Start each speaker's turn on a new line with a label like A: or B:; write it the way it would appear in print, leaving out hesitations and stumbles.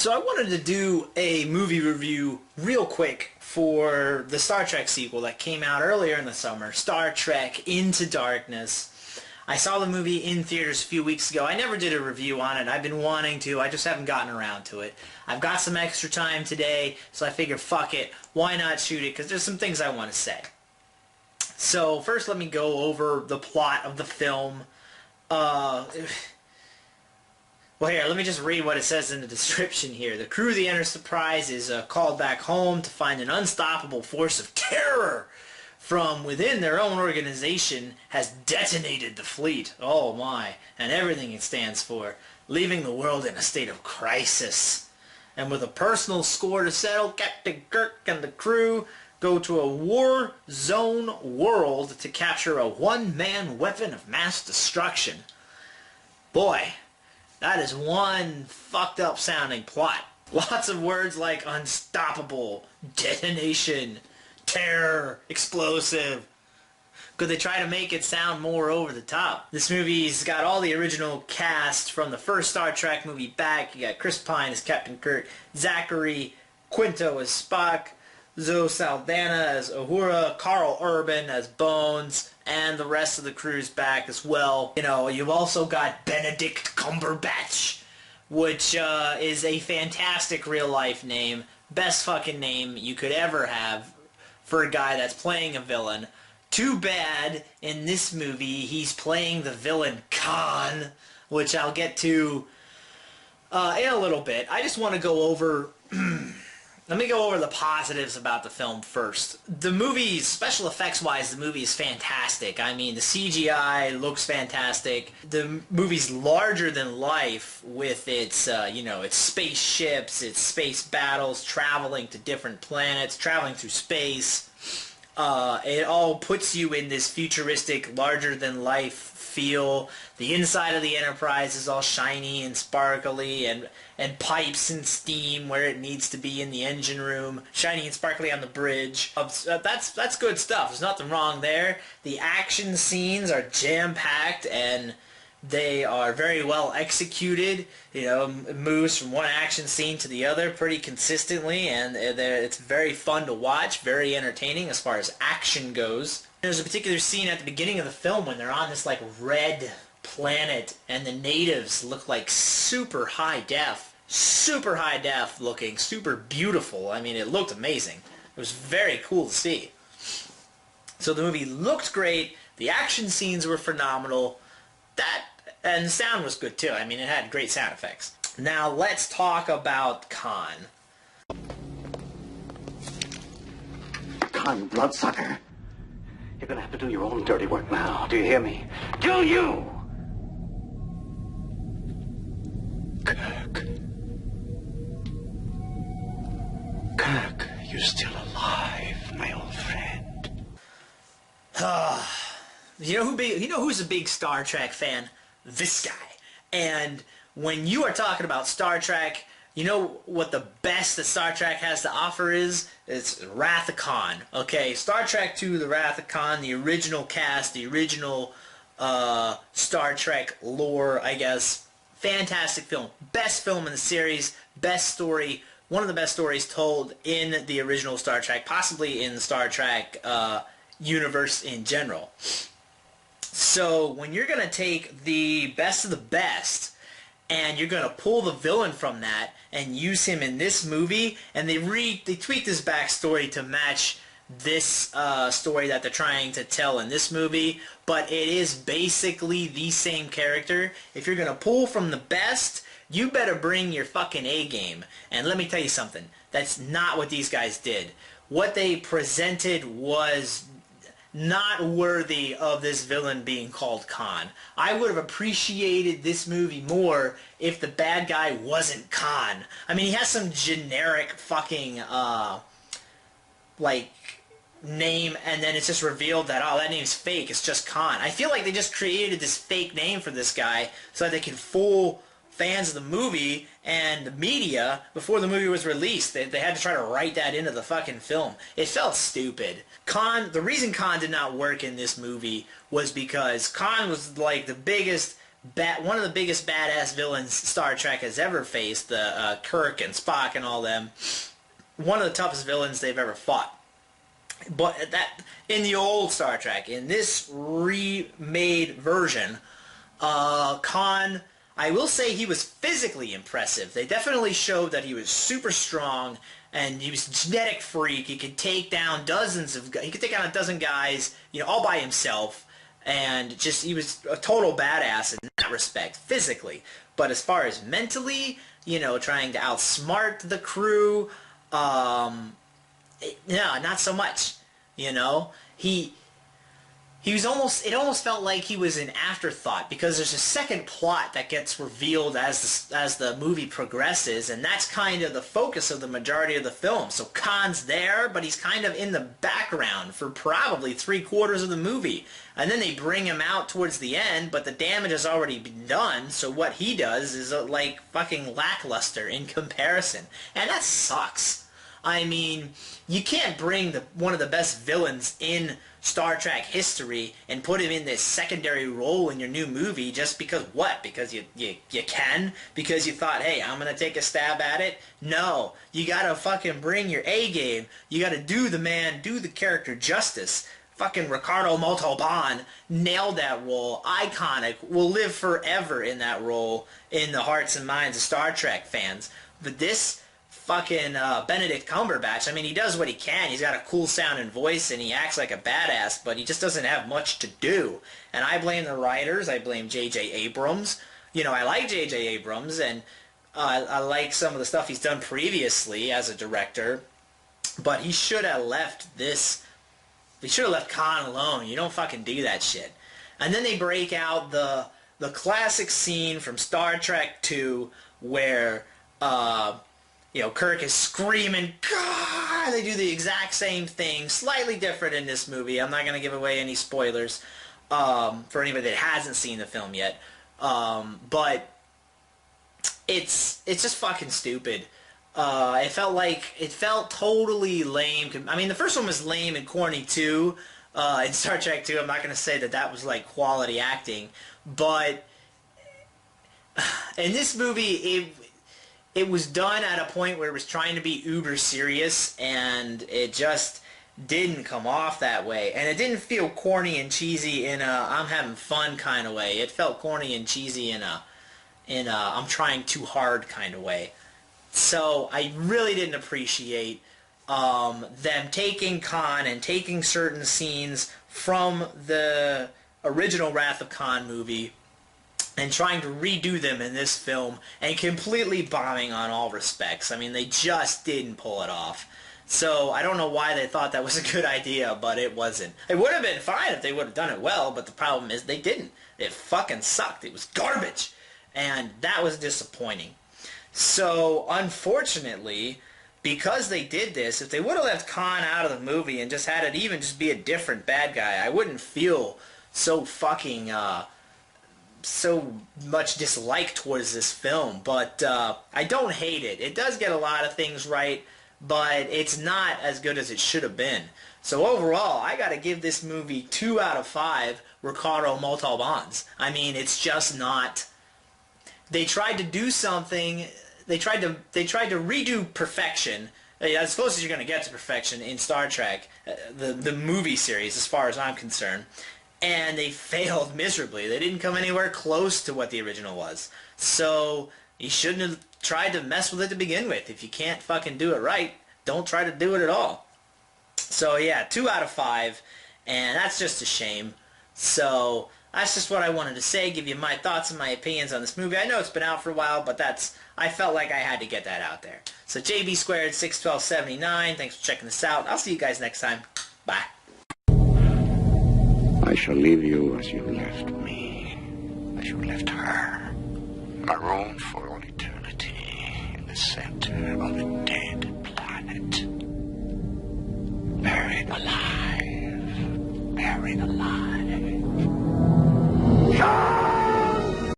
A: So I wanted to do a movie review real quick for the Star Trek sequel that came out earlier in the summer, Star Trek Into Darkness. I saw the movie in theaters a few weeks ago. I never did a review on it. I've been wanting to. I just haven't gotten around to it. I've got some extra time today, so I figured, fuck it. Why not shoot it? Because there's some things I want to say. So first let me go over the plot of the film. Well, here, let me just read what it says in the description here. The crew of the Enterprise is called back home to find an unstoppable force of terror from within their own organization has detonated the fleet. Oh my, and everything it stands for, leaving the world in a state of crisis. And with a personal score to settle, Captain Kirk and the crew go to a war zone world to capture a one-man weapon of mass destruction. Boy, that is one fucked up sounding plot. Lots of words like unstoppable, detonation, terror, explosive. Could they try to make it sound more over the top? This movie's got all the original cast from the first Star Trek movie back. You got Chris Pine as Captain Kirk, Zachary Quinto as Spock, Zoe Saldana as Uhura, Carl Urban as Bones, and the rest of the crew's back as well. You know, you've also got Benedict Cumberbatch, which is a fantastic real-life name. Best fucking name you could ever have for a guy that's playing a villain. Too bad in this movie he's playing the villain Khan, which I'll get to in a little bit. I just want to go over... Let me go over the positives about the film first. The movie, special effects wise, the movie is fantastic. I mean, the CGI looks fantastic. The movie's larger than life with its, its spaceships, its space battles, traveling to different planets, traveling through space. It all puts you in this futuristic, larger than life feel. The inside of the Enterprise is all shiny and sparkly and pipes and steam where it needs to be in the engine room, shiny and sparkly on the bridge. That's good stuff. There's nothing wrong there. The action scenes are jam-packed and they are very well executed. You know, it moves from one action scene to the other pretty consistently, and it's very fun to watch, very entertaining as far as action goes. There's a particular scene at the beginning of the film when they're on this like red planet and the natives look like super high def looking, super beautiful. I mean, it looked amazing. It was very cool to see. So the movie looked great, the action scenes were phenomenal, and the sound was good too. I mean, it had great sound effects. Now let's talk about Khan.
B: Khan, bloodsucker. You're gonna have to do your own dirty work now. Do you hear me? Do you? Kirk, you're still alive, my old friend.
A: You know who's a big Star Trek fan? This guy. And when you are talking about Star Trek, you know what the best that Star Trek has to offer is? It's Wrath of Khan. Okay, Star Trek II, The Wrath of Khan, the original cast, the original Star Trek lore, I guess. Fantastic film. Best film in the series. Best story. One of the best stories told in the original Star Trek, possibly in the Star Trek universe in general. So when you're going to take the best of the best and you're going to pull the villain from that and use him in this movie, and they tweak this backstory to match this story that they're trying to tell in this movie, but it is basically the same character. If you're going to pull from the best, you better bring your fucking A game. And let me tell you something, that's not what these guys did. What they presented was not worthy of this villain being called Khan. I would have appreciated this movie more if the bad guy wasn't Khan. I mean, he has some generic fucking, name, and then it's just revealed that, oh, that name's fake, it's just Khan. I feel like they just created this fake name for this guy so that they can fool fans of the movie and the media before the movie was released. They had to try to write that into the fucking film. It felt stupid. The reason Khan did not work in this movie was because Khan was like the biggest one of the biggest badass villains Star Trek has ever faced, the Kirk and Spock and all them. One of the toughest villains they've ever fought. But that in the old Star Trek, in this remade version, Khan, I will say he was physically impressive. They definitely showed that he was super strong and he was a genetic freak. He could take down he could take down a dozen guys, all by himself, and he was a total badass in that respect, physically. But as far as mentally, trying to outsmart the crew, no, not so much. It almost felt like he was an afterthought, because there's a second plot that gets revealed as the movie progresses, and that's kind of the focus of the majority of the film. So Khan's there, but he's kind of in the background for probably 3/4 of the movie. And then they bring him out towards the end, but the damage has already been done, so what he does is like fucking lackluster in comparison. And that sucks. I mean, you can't bring one of the best villains in Star Trek history and put him in this secondary role in your new movie just because what? Because you can? Because you thought, hey, I'm going to take a stab at it? No. You got to fucking bring your A game. You got to do the character justice. Fucking Ricardo Montalban nailed that role. Iconic. Will live forever in that role in the hearts and minds of Star Trek fans. But this fucking Benedict Cumberbatch, I mean, he does what he can. He's got a cool sounding voice and he acts like a badass, but he just doesn't have much to do. And I blame the writers. I blame J.J. Abrams. I like J.J. Abrams, and I like some of the stuff he's done previously as a director, but he should have left Khan alone. You don't fucking do that shit. And then they break out the classic scene from Star Trek II where Kirk is screaming, God! They do the exact same thing, slightly different in this movie. I'm not going to give away any spoilers for anybody that hasn't seen the film yet. But it's just fucking stupid. It felt totally lame. I mean, the first one was lame and corny too. In Star Trek 2, I'm not going to say that was like quality acting, but in this movie, it was done at a point where it was trying to be uber serious, and it just didn't come off that way. And it didn't feel corny and cheesy in a I'm having fun kind of way. It felt corny and cheesy in a I'm trying too hard kind of way. So I really didn't appreciate them taking Khan and taking certain scenes from the original Wrath of Khan movie and trying to redo them in this film and completely bombing on all respects. I mean, they just didn't pull it off. So I don't know why they thought that was a good idea, but it wasn't. It would have been fine if they would have done it well, but the problem is they didn't. It fucking sucked. It was garbage. And that was disappointing. So, unfortunately, because they did this, if they would have left Khan out of the movie and just had it even just be a different bad guy, I wouldn't feel so fucking so much dislike towards this film. But I don't hate it. It does get a lot of things right, but it's not as good as it should have been. So overall, I got to give this movie 2 out of 5 Ricardo Montalbans. I mean, it's just not. They tried to do something. They tried to redo perfection. As close as you're going to get to perfection in Star Trek, the movie series, as far as I'm concerned. And they failed miserably. They didn't come anywhere close to what the original was. So you shouldn't have tried to mess with it to begin with. If you can't fucking do it right, don't try to do it at all. So yeah, 2 out of 5, and that's just a shame. So that's just what I wanted to say, give you my thoughts and my opinions on this movie. I know it's been out for a while, but I felt like I had to get that out there. So JB Squared 61279, thanks for checking this out. I'll see you guys next time. Bye.
C: I shall leave you as you left me, as you left her, marooned for all eternity in the center of a dead planet. Buried alive, buried alive.